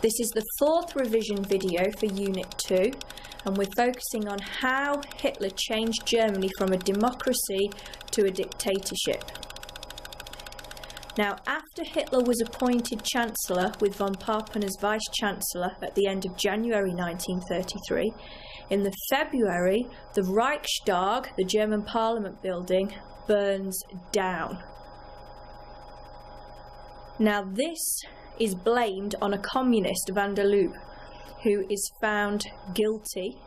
This is the 4th revision video for Unit 2, and we're focusing on how Hitler changed Germany from a democracy to a dictatorship. Now, after Hitler was appointed Chancellor with von Papen as Vice-Chancellor at the end of January 1933, in the February, the Reichstag, the German Parliament building, burns down. Now, this is blamed on a communist, van der Lubbe, who is found guilty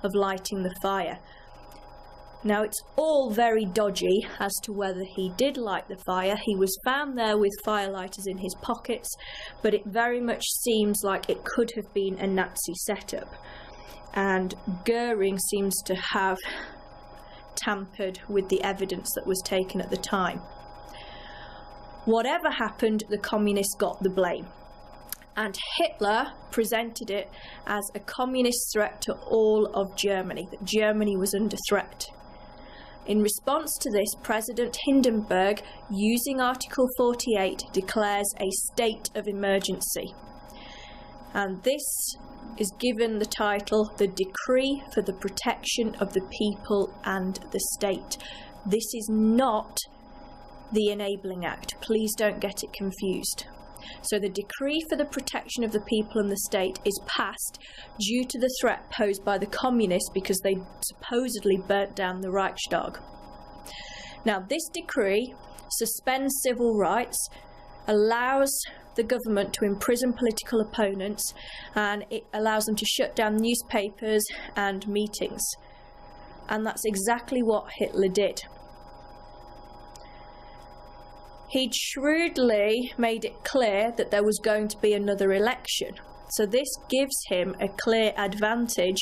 of lighting the fire. Now, it's all very dodgy as to whether he did light the fire. He was found there with firelighters in his pockets, but it very much seems like it could have been a Nazi setup. And Goering seems to have tampered with the evidence that was taken at the time. Whatever happened, the communists got the blame. And Hitler presented it as a communist threat to all of Germany, that Germany was under threat. In response to this, President Hindenburg, using Article 48, declares a state of emergency. And this is given the title, The Decree for the Protection of the People and the State. This is not the Enabling Act. Please don't get it confused. So the Decree for the Protection of the People and the State is passed due to the threat posed by the communists because they supposedly burnt down the Reichstag. Now, this decree suspends civil rights, allows the government to imprison political opponents, and it allows them to shut down newspapers and meetings. And that's exactly what Hitler did. He'd shrewdly made it clear that there was going to be another election. So this gives him a clear advantage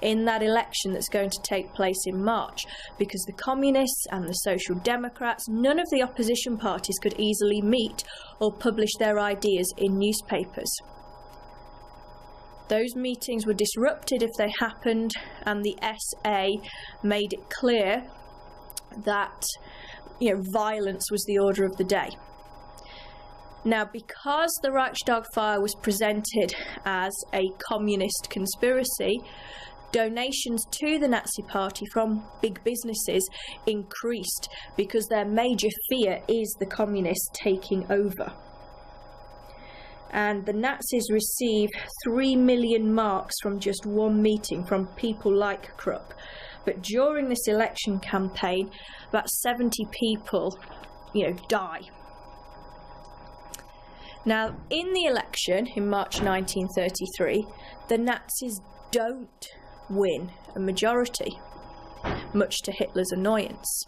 in that election that's going to take place in March, because the Communists and the Social Democrats, none of the opposition parties could easily meet or publish their ideas in newspapers. Those meetings were disrupted if they happened, and the SA made it clear that violence was the order of the day. Now, because the Reichstag fire was presented as a communist conspiracy, donations to the Nazi Party from big businesses increased because their major fear is the communists taking over. And the Nazis receive 3 million marks from just one meeting from people like Krupp. But during this election campaign, about 70 people, die. Now, in the election in March 1933, the Nazis don't win a majority, much to Hitler's annoyance.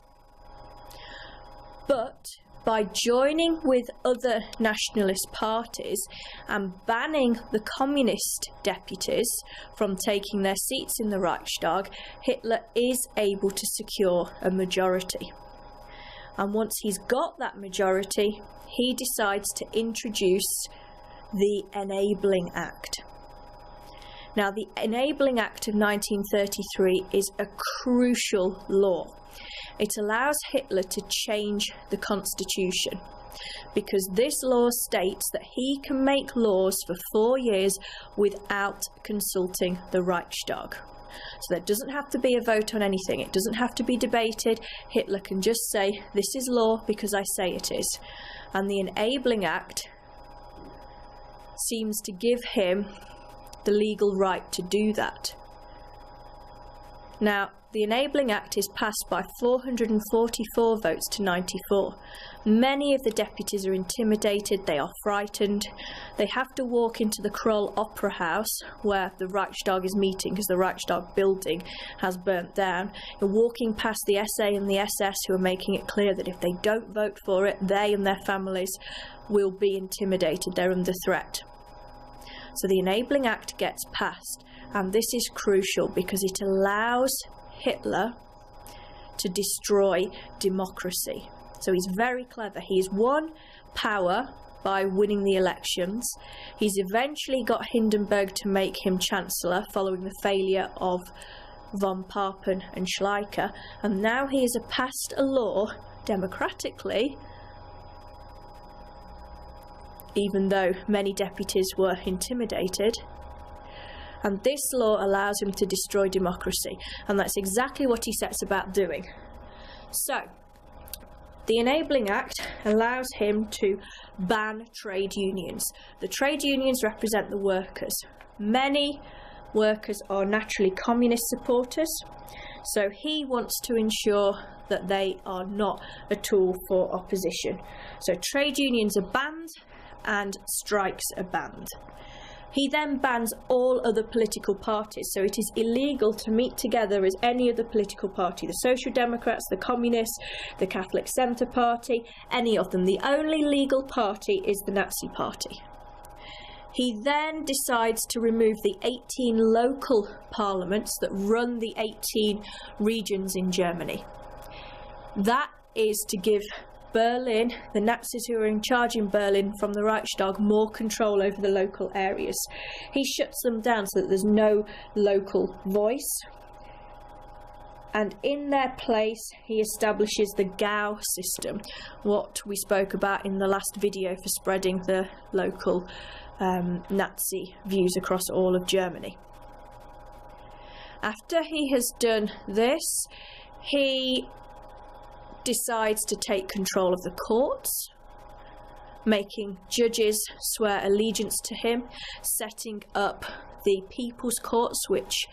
But by joining with other nationalist parties and banning the communist deputies from taking their seats in the Reichstag, Hitler is able to secure a majority. And once he's got that majority, he decides to introduce the Enabling Act. Now, the Enabling Act of 1933 is a crucial law. It allows Hitler to change the constitution, because this law states that he can make laws for 4 years without consulting the Reichstag. So there doesn't have to be a vote on anything. It doesn't have to be debated. Hitler can just say, this is law because I say it is. And the Enabling Act seems to give him the legal right to do that. Now, the Enabling Act is passed by 444 votes to 94. Many of the deputies are intimidated, they are frightened. They have to walk into the Kroll Opera House where the Reichstag is meeting, because the Reichstag building has burnt down. They're walking past the SA and the SS, who are making it clear that if they don't vote for it, they and their families will be intimidated, they're under threat. So the Enabling Act gets passed, and this is crucial because it allows Hitler to destroy democracy. So he's very clever. He's won power by winning the elections. He's eventually got Hindenburg to make him Chancellor following the failure of von Papen and Schleicher, and now he has passed a law democratically even though many deputies were intimidated. And this law allows him to destroy democracy, and that's exactly what he sets about doing. So, the Enabling Act allows him to ban trade unions. The trade unions represent the workers. Many workers are naturally communist supporters, so he wants to ensure that they are not a tool for opposition. So trade unions are banned and strikes are banned. He then bans all other political parties, so it is illegal to meet together as any other political party, the Social Democrats, the Communists, the Catholic Centre Party, any of them. The only legal party is the Nazi Party. He then decides to remove the 18 local parliaments that run the 18 regions in Germany. That is to give Berlin, the Nazis who are in charge in Berlin from the Reichstag, more control over the local areas. He shuts them down so that there's no local voice. And in their place, he establishes the Gau system, what we spoke about in the last video for spreading the local Nazi views across all of Germany. After he has done this, he decides to take control of the courts, making judges swear allegiance to him, setting up the people's courts, which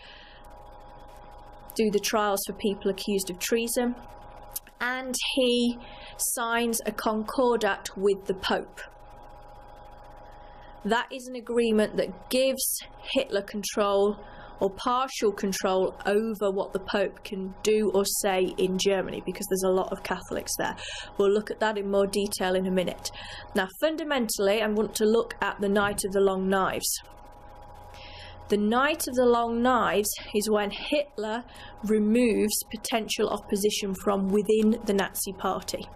do the trials for people accused of treason, and he signs a concordat with the Pope. That is an agreement that gives Hitler control or partial control over what the Pope can do or say in Germany, because there's a lot of Catholics there. We'll look at that in more detail in a minute. Now, fundamentally, I want to look at the Night of the Long Knives. The Night of the Long Knives is when Hitler removes potential opposition from within the Nazi Party.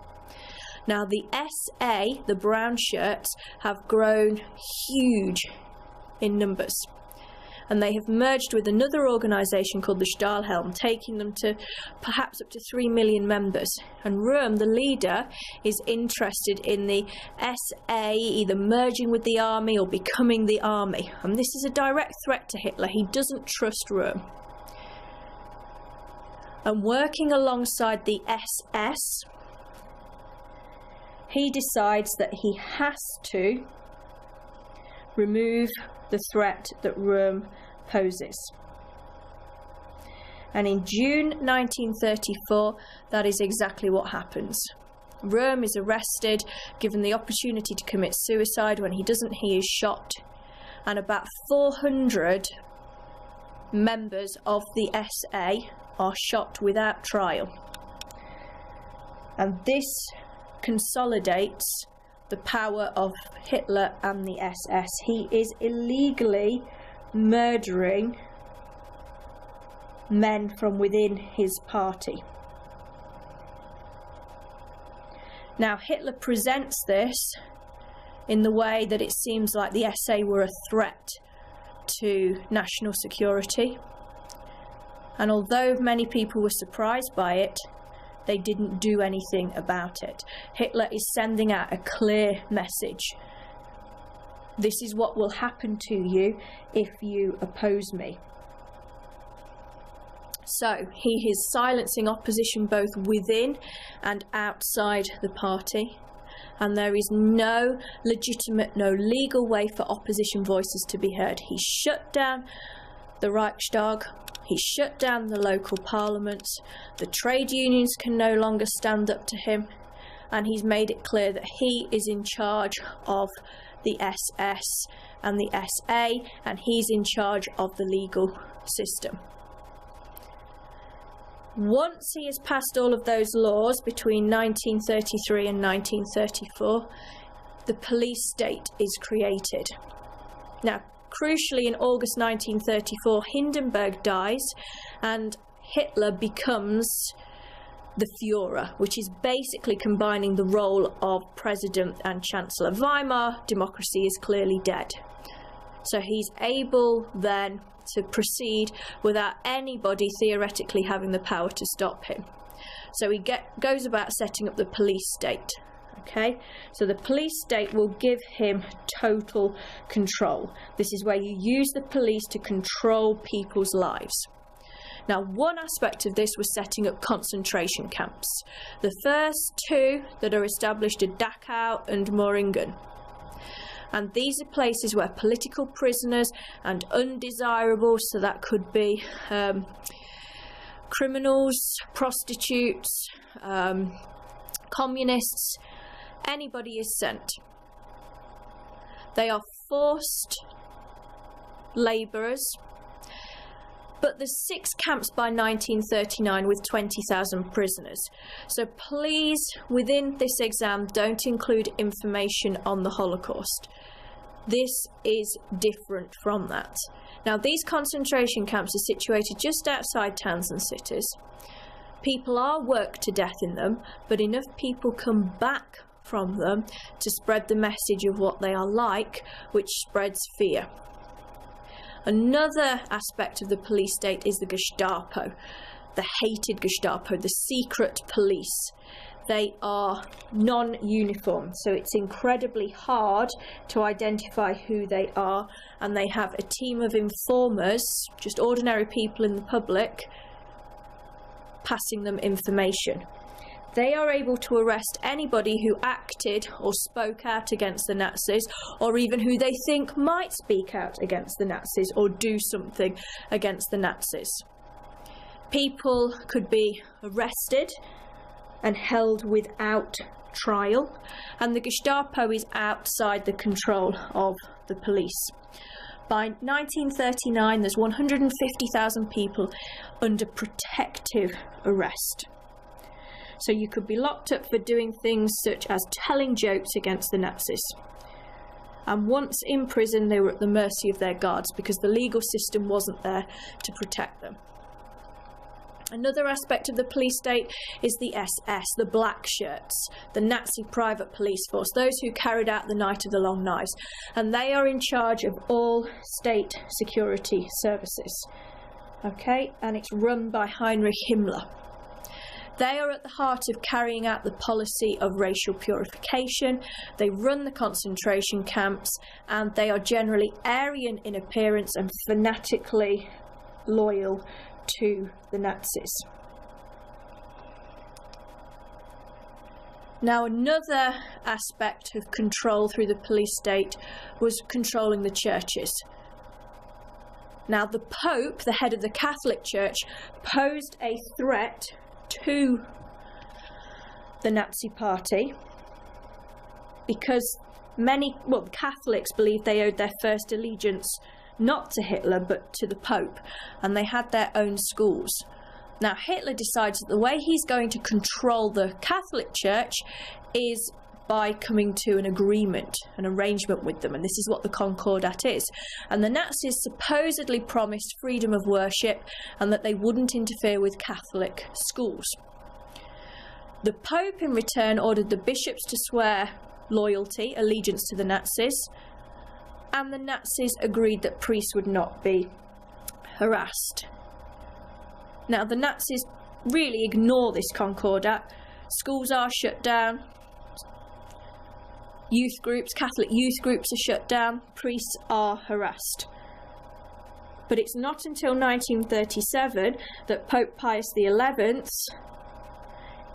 Now, the SA, the brown shirts, have grown huge in numbers, and they have merged with another organisation called the Stahlhelm, taking them to perhaps up to 3 million members. And Röhm, the leader, is interested in the SA either merging with the army or becoming the army. And this is a direct threat to Hitler. He doesn't trust Röhm. And working alongside the SS, he decides that he has to remove the threat that Röhm poses. And in June 1934, that is exactly what happens. Röhm is arrested, given the opportunity to commit suicide. When he doesn't, he is shot. And about 400 members of the SA are shot without trial. And this consolidates the power of Hitler and the SS. He is illegally murdering men from within his party. Now, Hitler presents this in the way that it seems like the SA were a threat to national security. And although many people were surprised by it, they didn't do anything about it. Hitler is sending out a clear message. This is what will happen to you if you oppose me. So he is silencing opposition both within and outside the party, and there is no legitimate, no legal way for opposition voices to be heard. He shut down the Reichstag. He shut down the local parliaments. The trade unions can no longer stand up to him, and he's made it clear that he is in charge of the SS and the SA, and he's in charge of the legal system. Once he has passed all of those laws between 1933 and 1934, the police state is created. Now, crucially, in August 1934, Hindenburg dies and Hitler becomes the Führer, which is basically combining the role of president and chancellor. Weimar democracy is clearly dead. So he's able then to proceed without anybody theoretically having the power to stop him. So he goes about setting up the police state. Okay, so the police state will give him total control. This is where you use the police to control people's lives. Now, one aspect of this was setting up concentration camps. The first two that are established are Dachau and Moringen. And these are places where political prisoners and undesirables, so that could be criminals, prostitutes, communists, anybody is sent. They are forced labourers. But there's 6 camps by 1939 with 20,000 prisoners. So please, within this exam, don't include information on the Holocaust. This is different from that. Now, these concentration camps are situated just outside towns and cities. People are worked to death in them, but enough people come back from them to spread the message of what they are like, which spreads fear. Another aspect of the police state is the Gestapo, the hated Gestapo, the secret police. They are non-uniform, so it's incredibly hard to identify who they are, and they have a team of informers, just ordinary people in the public, passing them information. They are able to arrest anybody who acted or spoke out against the Nazis, or even who they think might speak out against the Nazis or do something against the Nazis. People could be arrested and held without trial, and the Gestapo is outside the control of the police. By 1939, there's 150,000 people under protective arrest. So you could be locked up for doing things such as telling jokes against the Nazis. And once in prison, they were at the mercy of their guards because the legal system wasn't there to protect them. Another aspect of the police state is the SS, the black shirts, the Nazi private police force, those who carried out the Night of the Long Knives. And they are in charge of all state security services. Okay, and it's run by Heinrich Himmler. They are at the heart of carrying out the policy of racial purification. They run the concentration camps, and they are generally Aryan in appearance and fanatically loyal to the Nazis. Now, another aspect of control through the police state was controlling the churches. Now, the Pope, the head of the Catholic Church, posed a threat to the Nazi Party because Catholics believed they owed their first allegiance not to Hitler but to the Pope, and they had their own schools. Now, Hitler decides that the way he's going to control the Catholic Church is by coming to an agreement, an arrangement with them, and this is what the Concordat is. And the Nazis supposedly promised freedom of worship and that they wouldn't interfere with Catholic schools. The Pope, in return, ordered the bishops to swear loyalty, allegiance to the Nazis, and the Nazis agreed that priests would not be harassed. Now, the Nazis really ignore this Concordat. Schools are shut down. Youth groups, Catholic youth groups are shut down. Priests are harassed. But it's not until 1937 that Pope Pius XI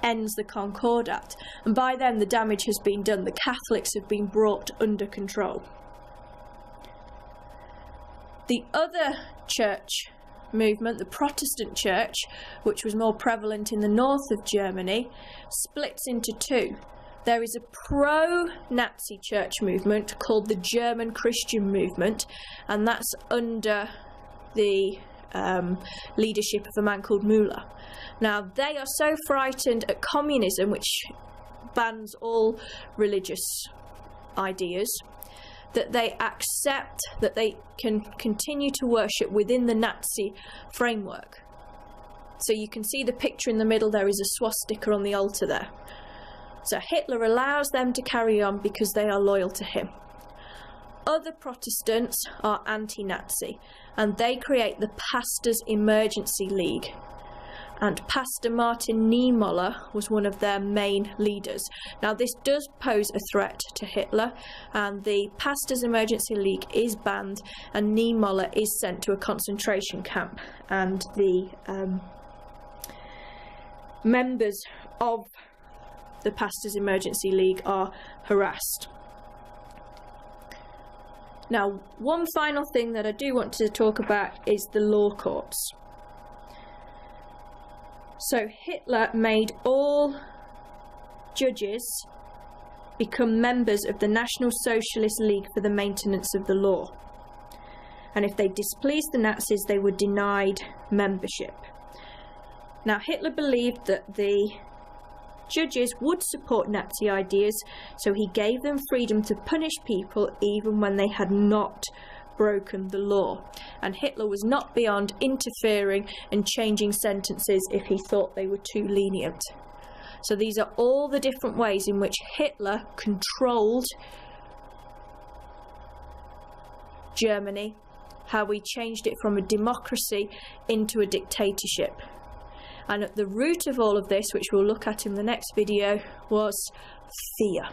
ends the Concordat. And by then the damage has been done. The Catholics have been brought under control. The other church movement, the Protestant church, which was more prevalent in the north of Germany, splits into two. There is a pro-Nazi church movement called the German Christian movement, and that's under the leadership of a man called Müller. Now, they are so frightened at communism, which bans all religious ideas, that they accept that they can continue to worship within the Nazi framework. So you can see the picture in the middle, there is a swastika on the altar there. So Hitler allows them to carry on because they are loyal to him. Other Protestants are anti-Nazi, and they create the Pastors' Emergency League. and Pastor Martin Niemöller was one of their main leaders. Now this does pose a threat to Hitler, and the Pastors Emergency League is banned, and Niemöller is sent to a concentration camp, and the members of the Pastors Emergency League are harassed. Now, one final thing that I do want to talk about is the law courts. So Hitler made all judges become members of the National Socialist League for the Maintenance of the Law. And if they displeased the Nazis, they were denied membership. Now, Hitler believed that the judges would support Nazi ideas, so he gave them freedom to punish people even when they had not broken the law. And Hitler was not beyond interfering and changing sentences if he thought they were too lenient. So these are all the different ways in which Hitler controlled Germany, how he changed it from a democracy into a dictatorship. And at the root of all of this, which we'll look at in the next video, was fear.